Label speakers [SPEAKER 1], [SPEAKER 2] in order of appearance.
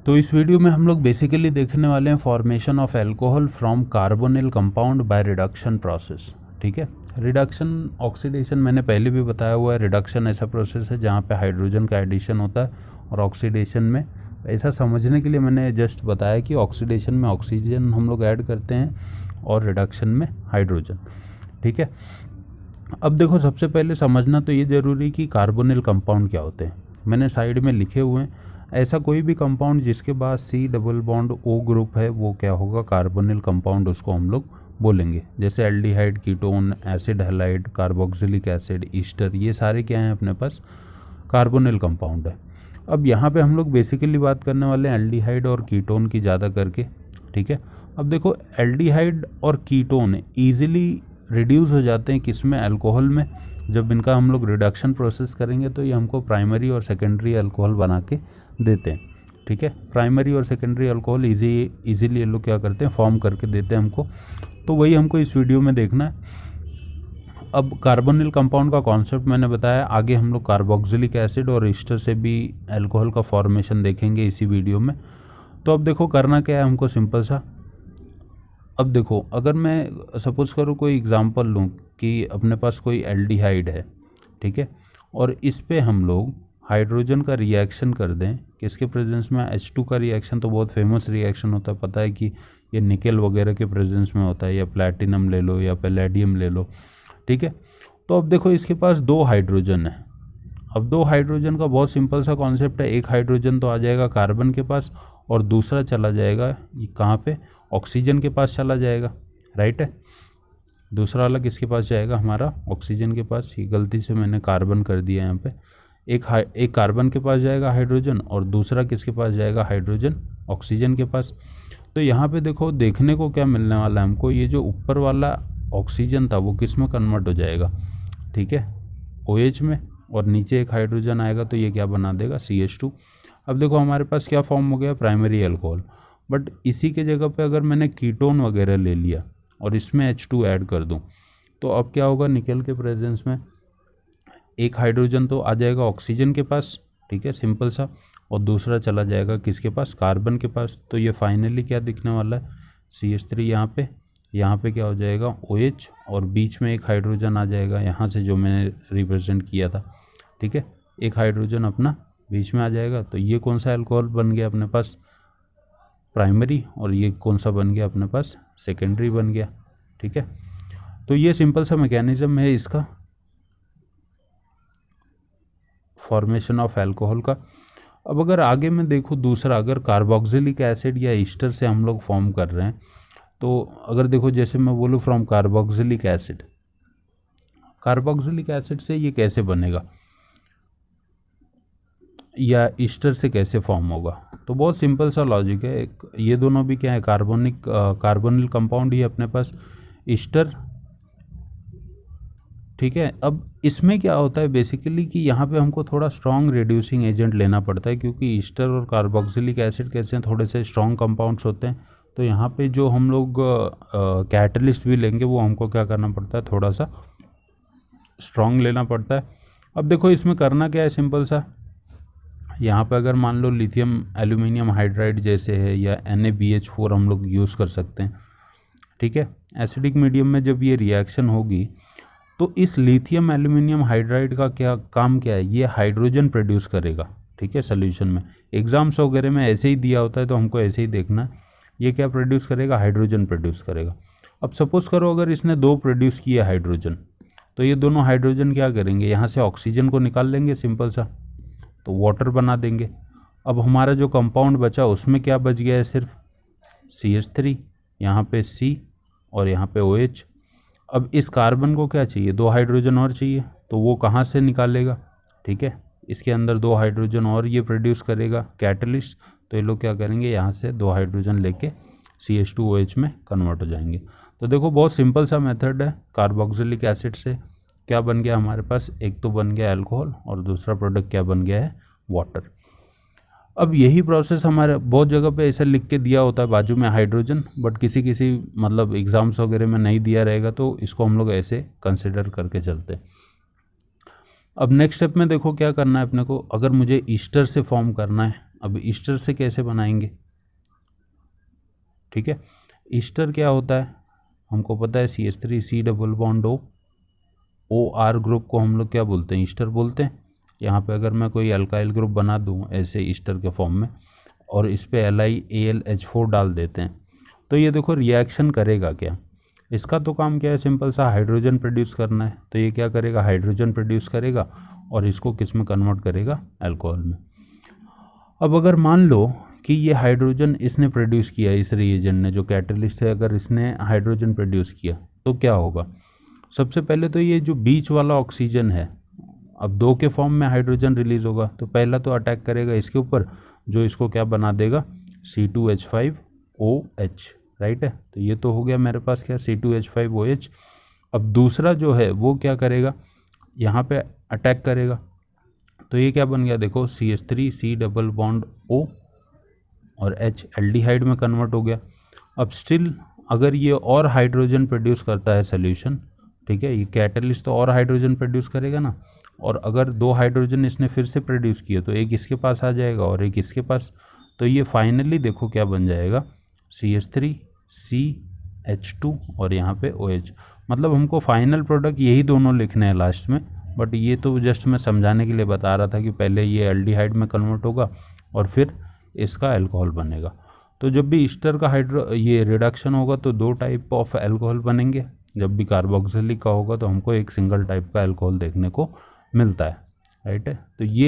[SPEAKER 1] तो इस वीडियो में हम लोग बेसिकली देखने वाले हैं formation of alcohol from carbonyl compound by reduction process. ठीक है, रिडक्शन ऑक्सीडेशन मैंने पहले भी बताया हुआ है। रिडक्शन ऐसा प्रोसेस है जहाँ पे हाइड्रोजन का एडिशन होता है, और ऑक्सीडेशन में ऐसा समझने के लिए मैंने जस्ट बताया कि ऑक्सीडेशन में ऑक्सीजन हम लोग ऐड करते हैं और रिडक्शन में हाइड्रोजन। ठीक है, अब देखो सबसे पहले समझना तो ये ज़रूरी कि कार्बोनिल कंपाउंड क्या होते हैं। मैंने साइड में लिखे हुए हैं, ऐसा कोई भी कंपाउंड जिसके पास C double bond O group है वो क्या होगा, कार्बोनिल कंपाउंड उसको हम लोग बोलेंगे। जैसे aldehyde, ketone, acid halide, carboxylic acid, Easter, ये सारे क्या हैं अपने पास, कार्बोनिल कंपाउंड है। अब यहाँ पे हम लोग बेसिकली बात करने वाले हैं एल्डिहाइड और कीटोन की ज़्यादा करके। ठीक है, अब देखो एल्डिहाइड और कीटोन ईजिली रिड्यूस हो जाते हैं किस में, अल्कोहल में। जब इनका हम लोग रिडक्शन प्रोसेस करेंगे तो ये हमको प्राइमरी और सेकेंडरी अल्कोहल बना के देते हैं। ठीक है, प्राइमरी और सेकेंडरी अल्कोहल इजीली ये लोग क्या करते हैं, फॉर्म करके देते हैं हमको। तो वही हमको इस वीडियो में देखना है। अब कार्बोनिल कंपाउंड का कॉन्सेप्ट मैंने बताया, आगे हम लोग कार्बोक्सिलिक एसिड और ईस्टर से भी अल्कोहल का फॉर्मेशन देखेंगे इसी वीडियो में। तो अब देखो करना क्या है हमको, सिंपल सा। अब देखो अगर मैं सपोज करूँ कोई एग्जांपल लूँ कि अपने पास कोई एल्डिहाइड है, ठीक है, और इस पे हम लोग हाइड्रोजन का रिएक्शन कर दें किसके प्रेजेंस में, H2 का रिएक्शन तो बहुत फेमस रिएक्शन होता है, पता है कि ये निकल वगैरह के प्रेजेंस में होता है, या प्लैटिनम ले लो या पैलेडियम ले लो। ठीक है, तो अब देखो इसके पास 2 हाइड्रोजन है। अब 2 हाइड्रोजन का बहुत सिंपल सा कॉन्सेप्ट है, एक हाइड्रोजन तो आ जाएगा कार्बन के पास और दूसरा चला जाएगा ये कहाँ पे, ऑक्सीजन के पास चला जाएगा। राइट है, दूसरा वाला किसके पास जाएगा, हमारा ऑक्सीजन के पास। ये गलती से मैंने कार्बन कर दिया यहाँ पे। एक कार्बन के पास जाएगा हाइड्रोजन और दूसरा किसके पास जाएगा, हाइड्रोजन ऑक्सीजन के पास। तो यहाँ पे देखो देखने को क्या मिलने वाला है हमको, ये जो ऊपर वाला ऑक्सीजन था वो किस में कन्वर्ट हो जाएगा, ठीक है, OH में, और नीचे एक हाइड्रोजन आएगा तो ये क्या बना देगा, CH2। अब देखो हमारे पास क्या फॉर्म हो गया, प्राइमरी अल्कोहल। बट इसी के जगह पे अगर मैंने कीटोन वगैरह ले लिया और इसमें H2 ऐड कर दूं तो अब क्या होगा, निकल के प्रेजेंस में एक हाइड्रोजन तो आ जाएगा ऑक्सीजन के पास, ठीक है, सिंपल सा, और दूसरा चला जाएगा किसके पास, कार्बन के पास। तो ये फाइनली क्या दिखने वाला है, CH3 यहाँ पे क्या हो जाएगा, OH, और बीच में एक हाइड्रोजन आ जाएगा यहाँ से जो मैंने रिप्रेजेंट किया था। ठीक है, एक हाइड्रोजन अपना बीच में आ जाएगा। तो ये कौन सा अल्कोहल बन गया अपने पास, प्राइमरी, और ये कौन सा बन गया अपने पास, सेकेंडरी बन गया। ठीक है, तो ये सिंपल सा मैकेनिज्म है इसका, फॉर्मेशन ऑफ अल्कोहल का। अब अगर आगे मैं देखूँ दूसरा, अगर कार्बोक्सिलिक एसिड या ईस्टर से हम लोग फॉर्म कर रहे हैं, तो अगर देखो जैसे मैं बोलूँ from carboxylic acid, carboxylic acid से ये कैसे बनेगा या ईस्टर से कैसे फॉर्म होगा, तो बहुत सिंपल सा लॉजिक है। ये दोनों भी क्या है, कार्बोनिल कंपाउंड ही अपने पास, ईस्टर। ठीक है, अब इसमें क्या होता है बेसिकली कि यहाँ पे हमको थोड़ा स्ट्रॉन्ग रिड्यूसिंग एजेंट लेना पड़ता है, क्योंकि ईस्टर और कार्बोक्सिलिक एसिड कैसे हैं, थोड़े से स्ट्रॉन्ग कंपाउंड्स होते हैं। तो यहाँ पे जो हम लोग कैटलिस्ट भी लेंगे वो हमको क्या करना पड़ता है, थोड़ा सा स्ट्रॉन्ग लेना पड़ता है। अब देखो इसमें करना क्या है, सिंपल सा, यहाँ पे अगर मान लो लिथियम एल्यूमिनियम हाइड्राइड जैसे है, या NaBH4 हम लोग यूज़ कर सकते हैं। ठीक है, एसिडिक मीडियम में जब ये रिएक्शन होगी तो इस लिथियम एल्यूमिनियम हाइड्राइड का क्या काम क्या है, ये हाइड्रोजन प्रोड्यूस करेगा। ठीक है, सोल्यूशन में, एग्जाम्स वगैरह में ऐसे ही दिया होता है तो हमको ऐसे ही देखना है, ये क्या प्रोड्यूस करेगा, हाइड्रोजन प्रोड्यूस करेगा। अब सपोज़ करो अगर इसने 2 प्रोड्यूस किया हाइड्रोजन, तो ये दोनों हाइड्रोजन क्या करेंगे, यहाँ से ऑक्सीजन को निकाल लेंगे सिंपल सा, तो वाटर बना देंगे। अब हमारा जो कंपाउंड बचा उसमें क्या बच गया है, सिर्फ CH3, यहाँ पे C और यहाँ पे OH। अब इस कार्बन को क्या चाहिए, 2 हाइड्रोजन और चाहिए, तो वो कहाँ से निकालेगा, ठीक है, इसके अंदर 2 हाइड्रोजन और ये प्रोड्यूस करेगा कैटलिस्ट। तो ये लोग क्या करेंगे, यहाँ से 2 हाइड्रोजन लेके CH2OH में कन्वर्ट हो जाएंगे। तो देखो बहुत सिंपल सा मेथड है, कार्बोक्सिलिक एसिड से क्या बन गया हमारे पास, एक तो बन गया अल्कोहल और दूसरा प्रोडक्ट क्या बन गया है, वाटर। अब यही प्रोसेस हमारे बहुत जगह पे ऐसा लिख के दिया होता है बाजू में हाइड्रोजन, बट किसी मतलब एग्ज़ाम्स वगैरह में नहीं दिया रहेगा, तो इसको हम लोग ऐसे कंसिडर करके चलते हैं। अब नेक्स्ट स्टेप में देखो क्या करना है अपने को, अगर मुझे ईस्टर से फॉर्म करना है अब ईस्टर से कैसे बनाएंगे, ठीक है। ईस्टर क्या होता है, हमको पता है CH3 double bond OR group को हम लोग क्या बोलते हैं, ईस्टर बोलते हैं। यहाँ पे अगर मैं कोई अल्काइल ग्रुप बना दूँ ऐसे ईस्टर के फॉर्म में और इस पे LiAlH4 डाल देते हैं, तो ये देखो रिएक्शन करेगा क्या। इसका तो काम क्या है, सिंपल सा हाइड्रोजन प्रोड्यूस करना है। तो ये क्या करेगा, हाइड्रोजन प्रोड्यूस करेगा और इसको किस में कन्वर्ट करेगा, अल्कोहल में। अब अगर मान लो कि ये हाइड्रोजन इसने प्रोड्यूस किया, इस रिएजेंट ने, जो कैटलिस्ट है, अगर इसने हाइड्रोजन प्रोड्यूस किया तो क्या होगा। सबसे पहले तो ये जो बीच वाला ऑक्सीजन है, अब 2 के फॉर्म में हाइड्रोजन रिलीज होगा, तो पहला तो अटैक करेगा इसके ऊपर, जो इसको क्या बना देगा, C2H5OH, राइट है। तो ये तो हो गया मेरे पास क्या, C2H5OH। अब दूसरा जो है वो क्या करेगा, यहाँ पे अटैक करेगा, तो ये क्या बन गया, देखो CH3 डबल बॉन्ड O और H एल्डिहाइड में कन्वर्ट हो गया। अब स्टिल अगर ये और हाइड्रोजन प्रोड्यूस करता है सोल्यूशन, ठीक है, ये कैटलिस्ट तो और हाइड्रोजन प्रोड्यूस करेगा ना, और अगर 2 हाइड्रोजन इसने फिर से प्रोड्यूस किए तो एक इसके पास आ जाएगा और एक इसके पास, तो ये फाइनली देखो क्या बन जाएगा, CH3CH2 और यहाँ पे OH। मतलब हमको फाइनल प्रोडक्ट यही दोनों लिखने हैं लास्ट में, बट ये तो जस्ट मैं समझाने के लिए बता रहा था कि पहले ये एल्डिहाइड में कन्वर्ट होगा और फिर इसका अल्कोहल बनेगा। तो जब भी ईस्टर का ये रिडक्शन होगा तो 2 टाइप ऑफ अल्कोहल बनेंगे, जब भी कार्बोक्सिलिक का होगा तो हमको एक सिंगल टाइप का अल्कोहल देखने को मिलता है, राइट है। तो ये